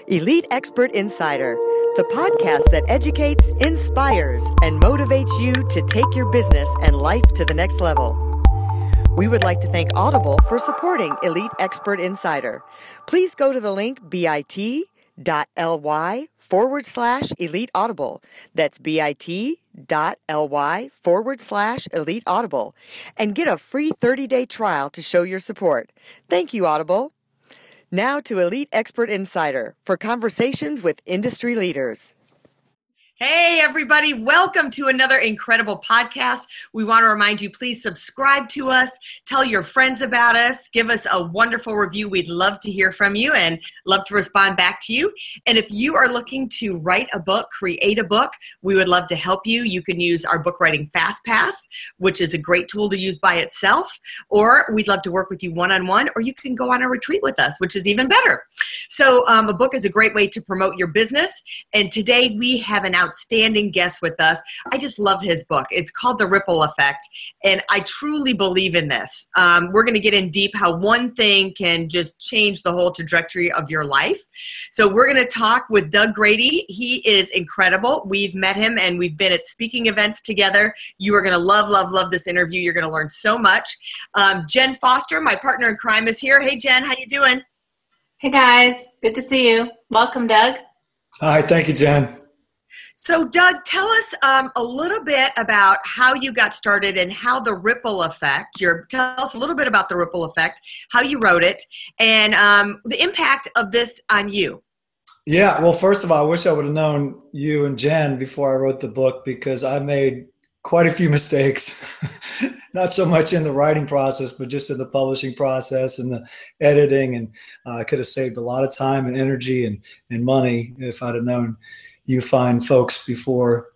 Elite Expert Insider, the podcast that educates, inspires, and motivates you to take your business and life to the next level. We would like to thank Audible for supporting Elite Expert Insider. Please go to the link bit.ly/Elite Audible. That's bit.ly/Elite Audible and get a free 30-day trial to show your support. Thank you, Audible. Now to Elite Expert Insider for conversations with industry leaders. Hey, everybody. Welcome to another incredible podcast. We want to remind you, please subscribe to us, tell your friends about us, give us a wonderful review. We'd love to hear from you and love to respond back to you. And if you are looking to write a book, create a book, we would love to help you. You can use our book writing Fast Pass, which is a great tool to use by itself, or we'd love to work with you one-on-one, or you can go on a retreat with us, which is even better. So a book is a great way to promote your business. And today we have an outstanding guest with us. I just love his book. It's called The Ripple Effect, and I truly believe in this. We're going to get in deep how one thing can just change the whole trajectory of your life. So we're going to talk with Doug Grady. He is incredible. We've met him and we've been at speaking events together. You are going to love this interview. You're going to learn so much. Jenn Foster, my partner in crime, is here. Hey, Jenn, how you doing? Hey, guys. Good to see you. Welcome, Doug. Hi, thank you, Jenn. So, Doug, tell us a little bit about how you got started and how the ripple effect, tell us a little bit about the ripple effect, how you wrote it, and the impact of this on you. Yeah, well, first of all, I wish I would have known you and Jenn before I wrote the book, because I made quite a few mistakes, not so much in the writing process, but just in the publishing process and the editing. And I could have saved a lot of time and energy and money if I'd have known you fine folks before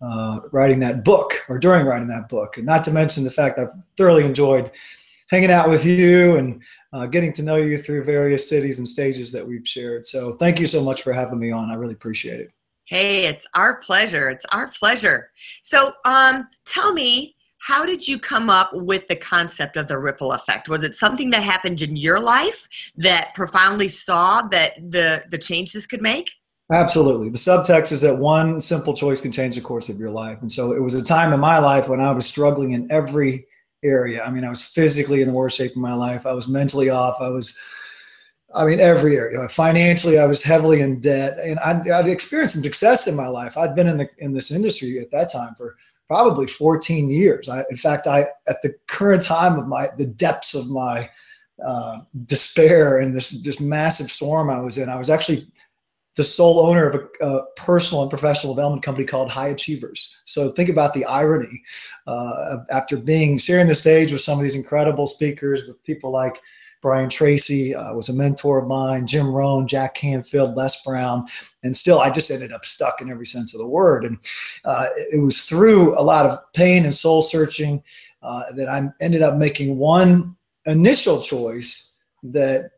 writing that book or during writing that book. And not to mention the fact I've thoroughly enjoyed hanging out with you and getting to know you through various cities and stages that we've shared. So thank you so much for having me on. I really appreciate it. Hey, it's our pleasure. It's our pleasure. So tell me, how did you come up with the concept of the ripple effect? Was it something that happened in your life that profoundly saw that the change this could make? Absolutely. The subtext is that one simple choice can change the course of your life. And so it was a time in my life when I was struggling in every area. I mean, I was physically in the worst shape of my life. I was mentally off. Every area. Financially, I was heavily in debt, and I'd experienced some success in my life. I'd been in this industry at that time for probably 14 years. At the current time of the depths of my despair and this massive storm I was in, I was actually the sole owner of a personal and professional development company called High Achievers. So think about the irony after sharing the stage with some of these incredible speakers, with people like Brian Tracy was a mentor of mine, Jim Rohn, Jack Canfield, Les Brown, and still I just ended up stuck in every sense of the word. And it was through a lot of pain and soul searching that I ended up making one initial choice that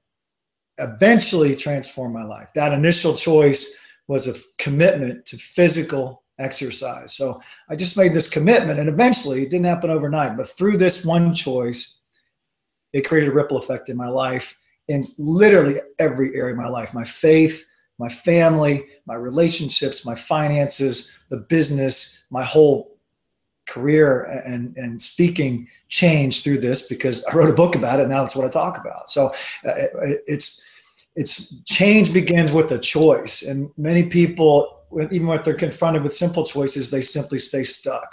eventually transformed my life. That initial choice was a commitment to physical exercise. So I just made this commitment, and eventually it didn't happen overnight, but through this one choice, it created a ripple effect in my life, in literally every area of my life: my faith, my family, my relationships, my finances, the business, my whole career and speaking changed through this because I wrote a book about it. And now that's what I talk about. So it's change begins with a choice. And many people, even when they're confronted with simple choices, they simply stay stuck.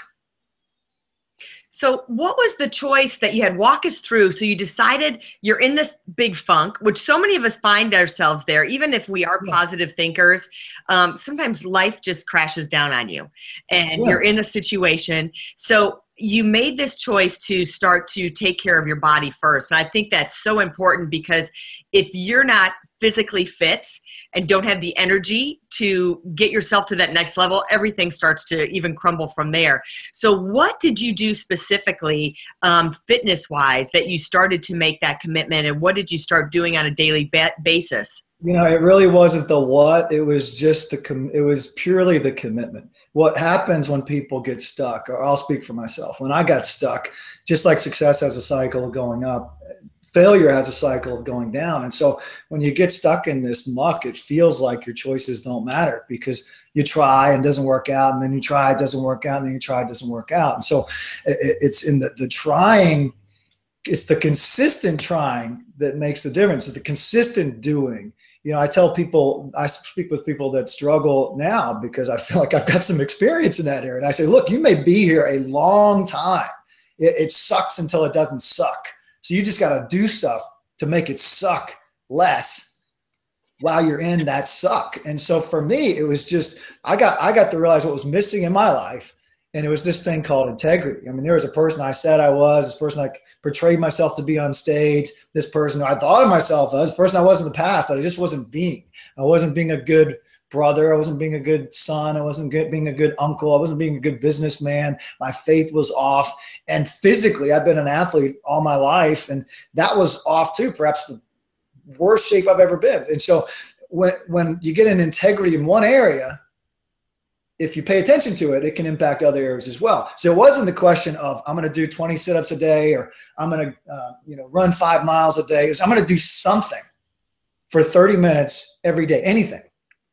So what was the choice that you had? Walk us through. So you decided you're in this big funk, which so many of us find ourselves there, even if we are positive thinkers. Sometimes life just crashes down on you and you're in a situation. So you made this choice to start to take care of your body first. And I think that's so important, because if you're not physically fit and don't have the energy to get yourself to that next level, everything starts to even crumble from there. So what did you do specifically fitness-wise that you started to make that commitment, and what did you start doing on a daily basis? You know, it really wasn't the what, it was just it was purely the commitment. What happens when people get stuck, or I'll speak for myself, when I got stuck, just like success has a cycle going up, failure has a cycle of going down. And so when you get stuck in this muck, it feels like your choices don't matter because you try and it doesn't work out, and then you try, it doesn't work out, and then you try, it doesn't work out. And so it's in the trying, it's the consistent trying that makes the difference. It's the consistent doing. I tell people, I speak with people that struggle now because I feel like I've got some experience in that area. And I say, look, you may be here a long time. It sucks until it doesn't suck. So you just got to do stuff to make it suck less while you're in that suck. And so for me, it was just, I got to realize what was missing in my life. And it was this thing called integrity. I mean, there was a person I said I was, this person I portrayed myself to be on stage, this person who I thought of myself as, this person I was in the past that I just wasn't being. I wasn't being a good brother. I wasn't being a good son. I wasn't being a good uncle. I wasn't being a good businessman. My faith was off. And physically, I've been an athlete all my life, and that was off too, perhaps the worst shape I've ever been. And so when you get an integrity in one area, if you pay attention to it, it can impact other areas as well. So it wasn't the question of I'm going to do 20 sit-ups a day, or I'm going to run 5 miles a day. It's I'm going to do something for 30 minutes every day, anything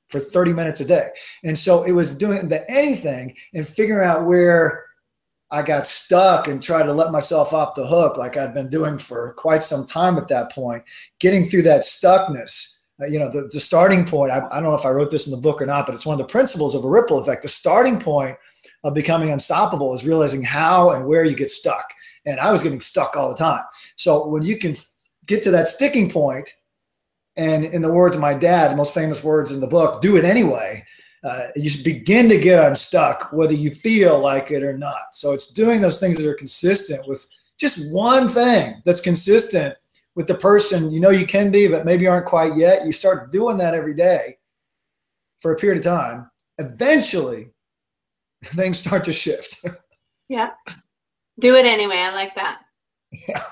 for 30 minutes a day. And so it was doing the anything and figuring out where I got stuck and tried to let myself off the hook like I'd been doing for quite some time at that point, getting through that stuckness. The starting point, I don't know if I wrote this in the book or not, but it's one of the principles of a ripple effect. The starting point of becoming unstoppable is realizing how and where you get stuck. And I was getting stuck all the time. So when you can get to that sticking point, and in the words of my dad, the most famous words in the book, do it anyway, you begin to get unstuck whether you feel like it or not. So it's doing those things that are consistent with just one thing that's consistent with the person you can be, but maybe aren't quite yet. You start doing that every day for a period of time. Eventually, things start to shift. Yeah. Do it anyway. I like that. Yeah.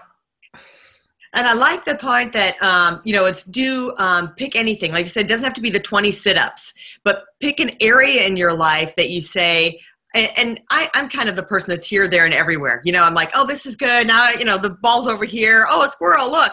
And I like the point that, it's pick anything. Like you said, it doesn't have to be the 20 sit-ups, but pick an area in your life that you say, and I'm kind of the person that's here, there, and everywhere. I'm like, oh, this is good. Now, the ball's over here. Oh, a squirrel, look.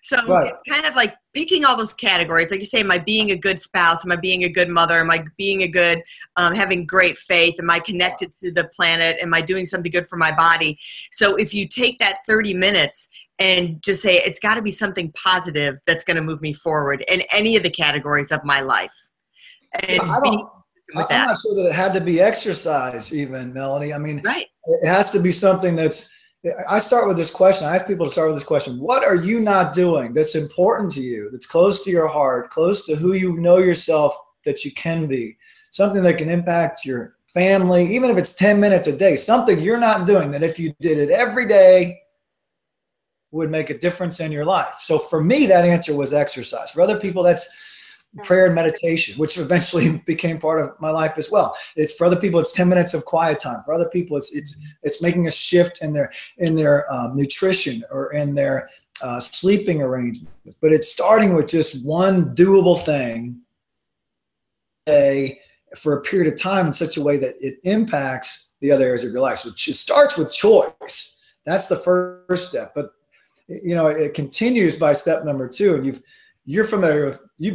So right. It's kind of like picking all those categories. Like you say, am I being a good spouse? Am I being a good mother? Am I being a good, having great faith? Am I connected to the planet? Am I doing something good for my body? So if you take that 30 minutes and just say, it's got to be something positive that's going to move me forward in any of the categories of my life. And I'm not sure that it had to be exercise even, Melanie. I mean, right. It has to be something I start with this question. I ask people to start with this question. What are you not doing that's important to you, that's close to your heart, close to who you know yourself that you can be? Something that can impact your family, even if it's 10 minutes a day, something you're not doing that if you did it every day would make a difference in your life. So for me, that answer was exercise. For other people, that's prayer and meditation, which eventually became part of my life as well. It's for other people, it's 10 minutes of quiet time. For other people, it's making a shift in their nutrition or in their sleeping arrangement. But it's starting with just one doable thing for a period of time in such a way that it impacts the other areas of your life. So it starts with choice. That's the first step. But it continues by step number 2, and you've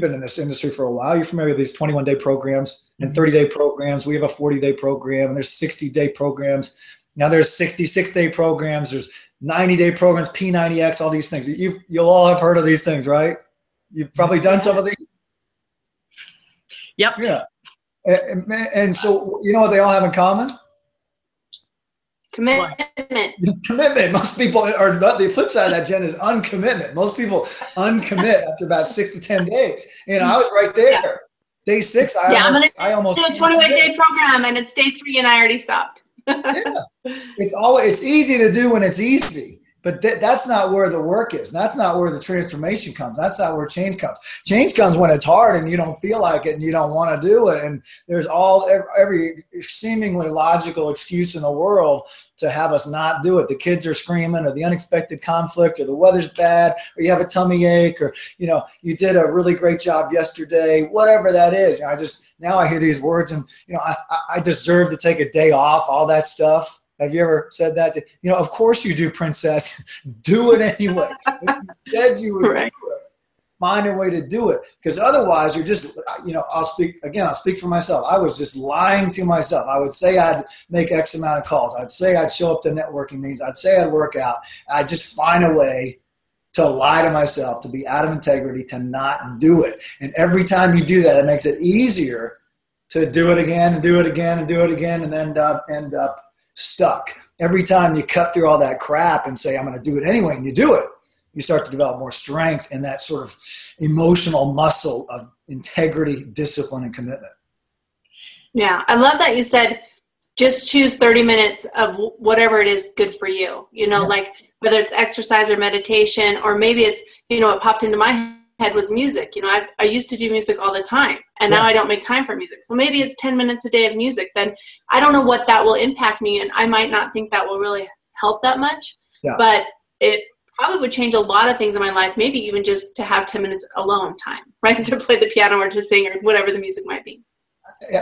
been in this industry for a while. You're familiar with these 21-day programs and 30-day programs. We have a 40-day program, and there's 60-day programs. Now there's 66-day programs. There's 90-day programs, P90X, all these things. You'll all have heard of these things, right? You've probably done some of these. Yep. Yeah. And so you know what they all have in common? Commitment. Commitment. Most people, or the flip side of that, Jen, is uncommitment. Most people uncommit after about 6 to 10 days. I was right there. Yeah. Day 6, I almost do a 21-day program, and it's day 3, and I already stopped. Yeah, it's easy to do when it's easy, but that's not where the work is. That's not where the transformation comes. That's not where change comes. Change comes when it's hard and you don't feel like it and you don't want to do it. And there's every seemingly logical excuse in the world to have us not do it. The kids are screaming, or the unexpected conflict, or the weather's bad, or you have a tummy ache, or you did a really great job yesterday, whatever that is. Now I hear these words, and I deserve to take a day off, all that stuff. Have you ever said that? Of course you do, princess. Do it anyway. If you said you would do it, find a way to do it. Because otherwise you're just, I'll speak for myself. I was just lying to myself. I would say I'd make X amount of calls. I'd say I'd show up to networking meetings. I'd say I'd work out. I'd just find a way to lie to myself, to be out of integrity, to not do it. And every time you do that, it makes it easier to do it again and do it again and do it again and end up stuck. Every time you cut through all that crap and say, I'm going to do it anyway, and you do it, you start to develop more strength in that sort of emotional muscle of integrity, discipline, and commitment. Yeah, I love that you said just choose 30 minutes of whatever it is good for you. Like whether it's exercise or meditation, or maybe it's, what popped into my head was music. I used to do music all the time, and now I don't make time for music. So maybe it's 10 minutes a day of music. Then I don't know what that will impact me, and I might not think that will really help that much. Yeah. But it probably would change a lot of things in my life, maybe even just to have 10 minutes alone time, right? To play the piano or to sing or whatever the music might be.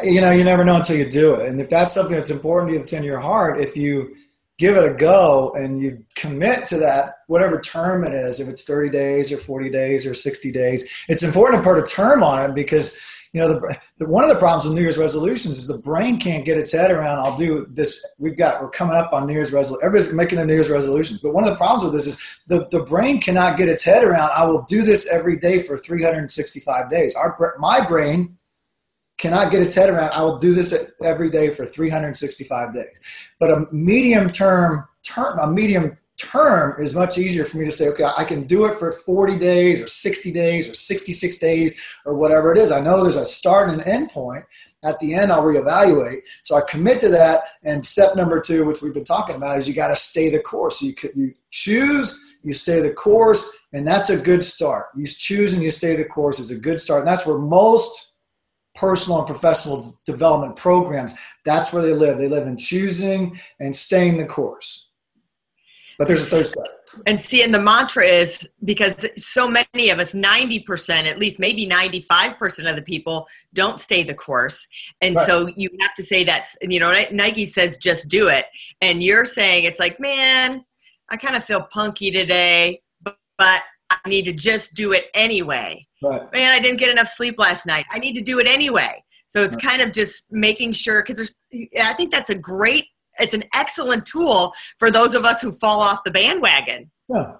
You never know until you do it. And if that's something that's important to you, that's in your heart, if you give it a go and you commit to that, whatever term it is, if it's 30 days or 40 days or 60 days, it's important to put a term on it because, one of the problems with New Year's resolutions is the brain can't get its head around, I'll do this. We're coming up on New Year's resolutions. Everybody's making their New Year's resolutions. But one of the problems with this is the brain cannot get its head around, I will do this every day for 365 days. My brain cannot get its head around, I will do this every day for 365 days. But a medium term is much easier for me to say, okay, I can do it for 40 days or 60 days or 66 days or whatever it is. I know there's a start and an end point. At the end, I'll reevaluate. So I commit to that. And step number 2, which we've been talking about, is you got to stay the course. So you choose, you stay the course, and that's a good start. You choose and you stay the course is a good start. And that's where most personal and professional development programs, that's where they live. They live in choosing and staying the course. But there's a third step. And the mantra is, because so many of us, 90%, at least maybe 95% of the people don't stay the course. And right. So you have to say that's, Nike says, just do it. And you're saying, it's like, man, I kind of feel punky today, but I need to just do it anyway. Right. Man, I didn't get enough sleep last night. I need to do it anyway. So it's kind of just making sure, because I think that's it's an excellent tool for those of us who fall off the bandwagon. Yeah.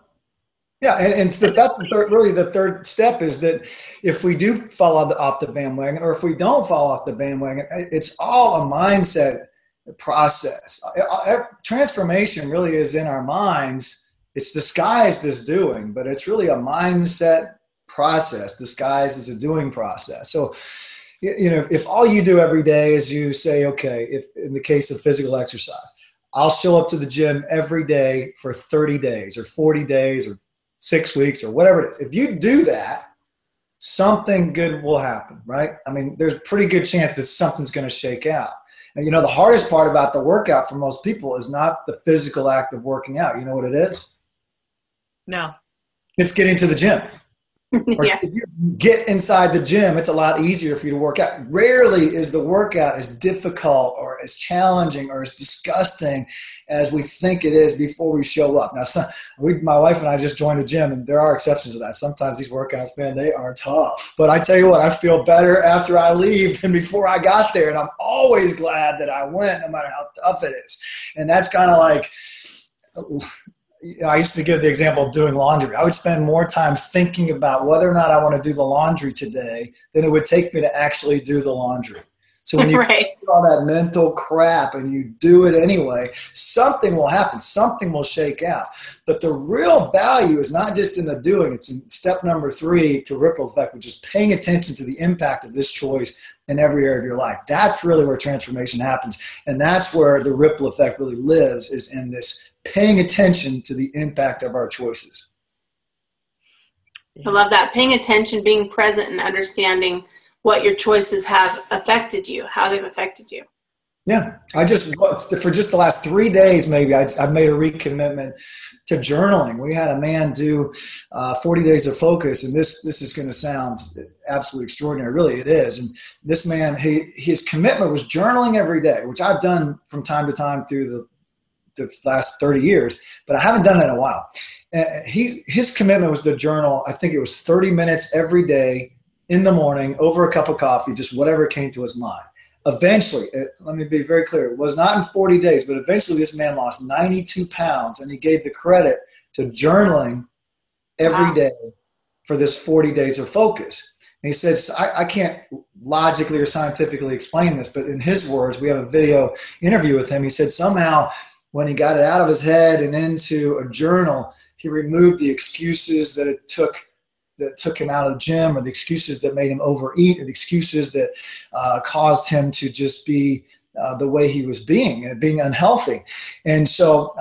Yeah. And that's the third step is that if we do fall off the bandwagon, or if we don't fall off the bandwagon, it's all a mindset process. Transformation really is in our minds. It's disguised as doing, but it's really a mindset process disguised as a doing process. So, if all you do every day is you say, okay, if in the case of physical exercise, I'll show up to the gym every day for 30 days or 40 days or 6 weeks or whatever it is. If you do that, something good will happen, right? I mean, there's a pretty good chance that something's going to shake out. And the hardest part about the workout for most people is not the physical act of working out. You know what it is? No. It's getting to the gym. Yeah. If you get inside the gym, it's a lot easier for you to work out. Rarely is the workout as difficult or as challenging or as disgusting as we think it is before we show up. Now, my wife and I just joined a gym, and there are exceptions to that. Sometimes these workouts, man, they are tough. But I tell you what, I feel better after I leave than before I got there. And I'm always glad that I went, no matter how tough it is. And that's kind of like, I used to give the example of doing laundry. I would spend more time thinking about whether or not I want to do the laundry today than it would take me to actually do the laundry. So when you do all that mental crap and you do it anyway, something will happen. Something will shake out. But the real value is not just in the doing. It's in step number 3 to ripple effect, which is paying attention to the impact of this choice in every area of your life. That's really where transformation happens. And that's where the ripple effect really lives, is in this paying attention to the impact of our choices. I love that. Paying attention, being present, and understanding what your choices have affected you, how they've affected you. Yeah. For just the last 3 days, maybe I've made a recommitment to journaling. We had a man do 40 days of focus, and this is going to sound absolutely extraordinary. Really, it is. And this man, his commitment was journaling every day, which I've done from time to time through the the last 30 years, but I haven't done it in a while. His commitment was to journal. I think it was 30 minutes every day in the morning over a cup of coffee, just whatever came to his mind. Eventually, let me be very clear, it was not in 40 days, but eventually this man lost 92 pounds, and he gave the credit to journaling every day for this 40 days of focus. And he says, I can't logically or scientifically explain this, but in his words, we have a video interview with him. He said somehow when he got it out of his head and into a journal, he removed the excuses that took him out of the gym, or the excuses that made him overeat, or the excuses that caused him to just be the way he was being unhealthy. And so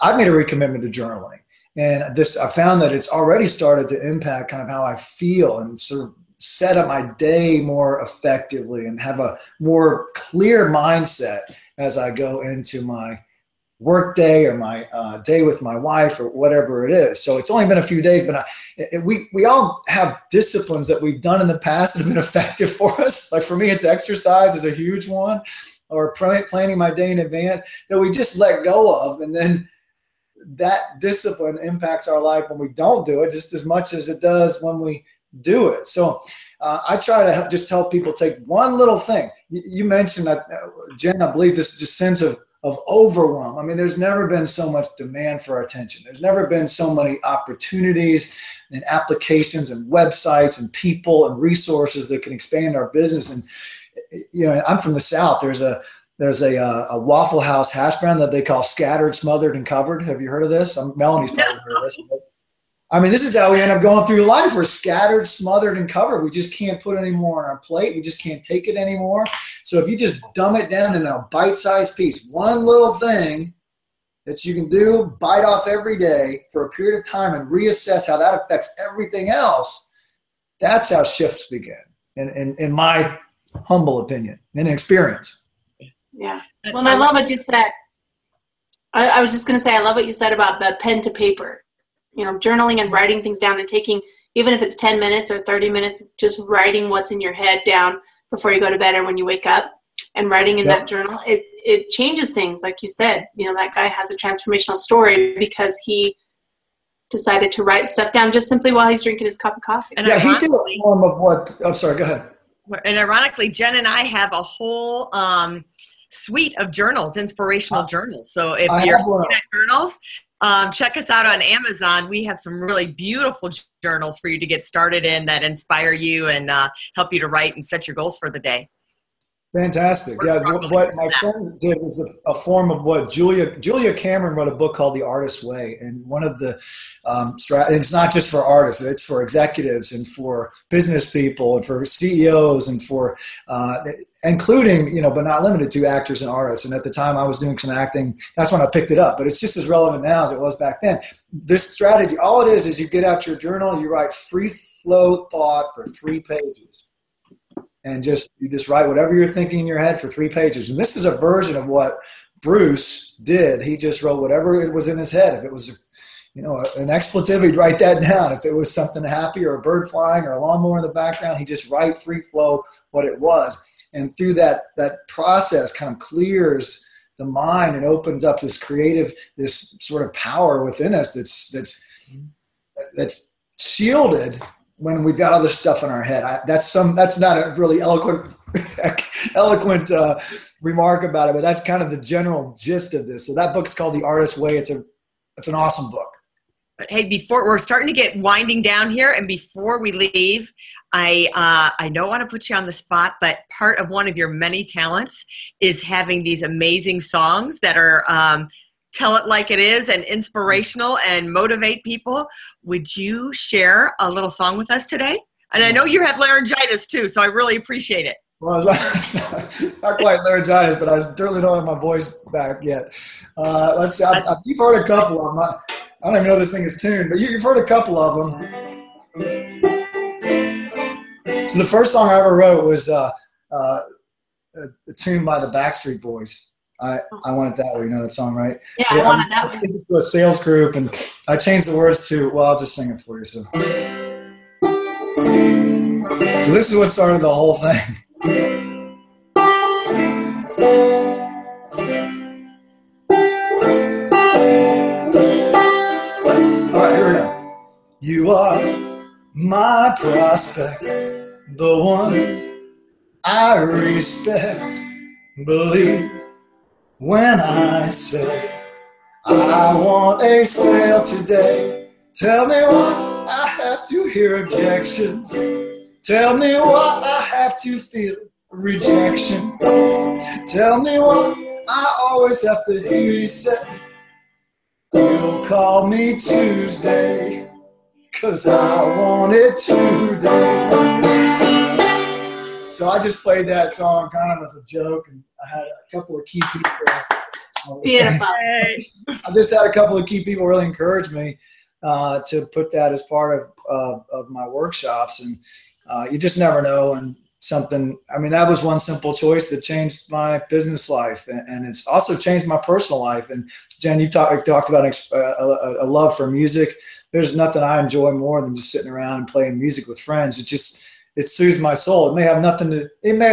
I made a recommitment to journaling. And I found that it's already started to impact kind of how I feel, and sort of set up my day more effectively and have a more clear mindset as I go into my work day or my day with my wife or whatever it is. So it's only been a few days, but we all have disciplines that we've done in the past that have been effective for us. Like for me, it's exercise is a huge one, or planning my day in advance that we just let go of. And then that discipline impacts our life when we don't do it just as much as it does when we do it. So I try to just help people take one little thing. You mentioned that, Jenn, I believe this just sense of overwhelm. I mean, there's never been so much demand for our attention. There's never been so many opportunities and applications and websites and people and resources that can expand our business. And, you know, I'm from the South. There's a Waffle House hash brown that they call scattered, smothered, and covered. Have you heard of this? Melanie's probably heard of this. I mean, this is how we end up going through life. We're scattered, smothered, and covered. We just can't put any more on our plate. We just can't take it anymore. So if you just dumb it down in a bite-sized piece, one little thing that you can do, bite off every day for a period of time and reassess how that affects everything else, that's how shifts begin, in my humble opinion and experience. Yeah. Well, I love what you said. I was just going to say, I love what you said about the pen to paper. You know, journaling and writing things down and taking, even if it's 10 minutes or 30 minutes, just writing what's in your head down before you go to bed or when you wake up, and writing in that journal, it changes things. Like you said, you know, that guy has a transformational story because he decided to write stuff down just simply while he's drinking his cup of coffee. And he did a form of what, I'm sorry, go ahead. And ironically, Jenn and I have a whole suite of journals, inspirational journals. So if you're looking at journals, check us out on Amazon. We have some really beautiful journals for you to get started in that inspire you and help you to write and set your goals for the day. Fantastic. Yeah, what my friend did was a form of what Julia Cameron wrote a book called The Artist's Way. And one of the, it's not just for artists, it's for executives and for business people and for CEOs and for, including, you know, but not limited to actors and artists. And at the time I was doing some acting, that's when I picked it up, but it's just as relevant now as it was back then. This strategy, all it is you get out your journal, you write free flow thought for 3 pages. And you just write whatever you're thinking in your head for 3 pages. And this is a version of what Bruce did. He just wrote whatever it was in his head. If it was, you know, an expletive, he'd write that down. If it was something happy or a bird flying or a lawnmower in the background, he'd just write free flow what it was. And through that process kind of clears the mind and opens up this creative, this sort of power within us that's shielded when we've got all this stuff in our head. That's not a really eloquent remark about it, but that's kind of the general gist of this. So that book's called The Artist's Way. It's an awesome book. But hey, before we're starting to get winding down here, and before we leave, I don't want to put you on the spot, but part of one of your many talents is having these amazing songs that are tell it like it is and inspirational and motivate people. Would you share a little song with us today? And I know you have laryngitis too, so I really appreciate it. Well, it's not quite laryngitis, but I certainly don't have my voice back yet. Let's see. You've heard a couple of them. I don't even know this thing is tuned, but you've heard a couple of them. So the first song I ever wrote was a tune by the Backstreet Boys. I Want It That Way. You know that song, right? Yeah, I Want It That Way. I was speaking to a sales group, and I changed the words to, well, I'll just sing it for you. So this is what started the whole thing. You are my prospect, the one I respect. Believe when I say I want a sale today. Tell me what I have to hear objections. Tell me what I have to feel rejection. Tell me what I always have to hear you say. You'll call me Tuesday, 'cause I want it today. So I just played that song kind of as a joke, and I had a couple of key people. Beautiful. I just had a couple of key people really encourage me to put that as part of my workshops, and you just never know. And something, I mean, that was one simple choice that changed my business life, and it's also changed my personal life. And Jenn, you've talked about a love for music. There's nothing I enjoy more than just sitting around and playing music with friends. It soothes my soul. It may have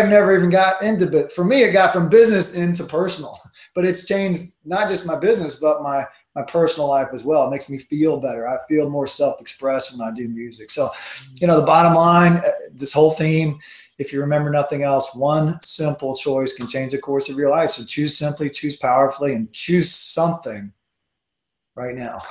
never even got into, but for me, it got from business into personal. But it's changed not just my business, but my personal life as well. It makes me feel better. I feel more self-expressed when I do music. So, the bottom line, this whole theme, if you remember nothing else, one simple choice can change the course of your life. So choose simply, choose powerfully, and choose something right now.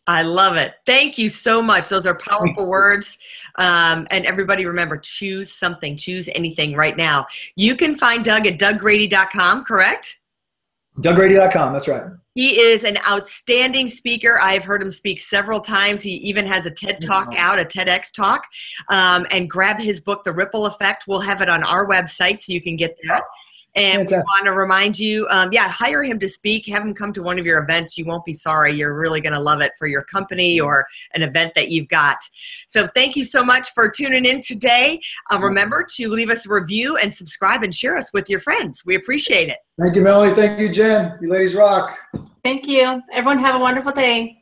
I love it. Thank you so much. Those are powerful words. And everybody remember, choose something, choose anything right now. You can find Doug at douggrady.com, correct? douggrady.com, that's right. He is an outstanding speaker. I've heard him speak several times. He even has a TED Talk out, a TEDx talk. And grab his book, The Ripple Effect. We'll have it on our website so you can get that. And we want to remind you, hire him to speak. Have him come to one of your events. You won't be sorry. You're really going to love it for your company or an event that you've got. So thank you so much for tuning in today. Remember to leave us a review and subscribe and share us with your friends. We appreciate it. Thank you, Melanie. Thank you, Jenn. You ladies rock. Thank you. Everyone have a wonderful day.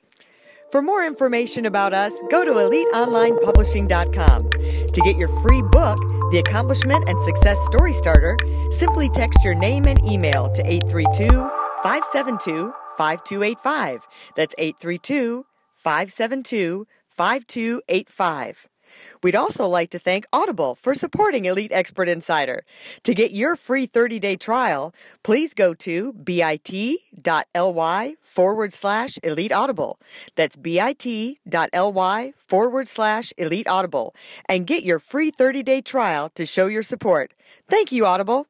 For more information about us, go to eliteonlinepublishing.com. To get your free book, The Accomplishment and Success Story Starter, simply text your name and email to 832-572-5285. That's 832-572-5285. We'd also like to thank Audible for supporting Elite Expert Insider. To get your free 30-day trial, please go to bit.ly/Elite Audible. That's bit.ly/Elite Audible. And get your free 30-day trial to show your support. Thank you, Audible.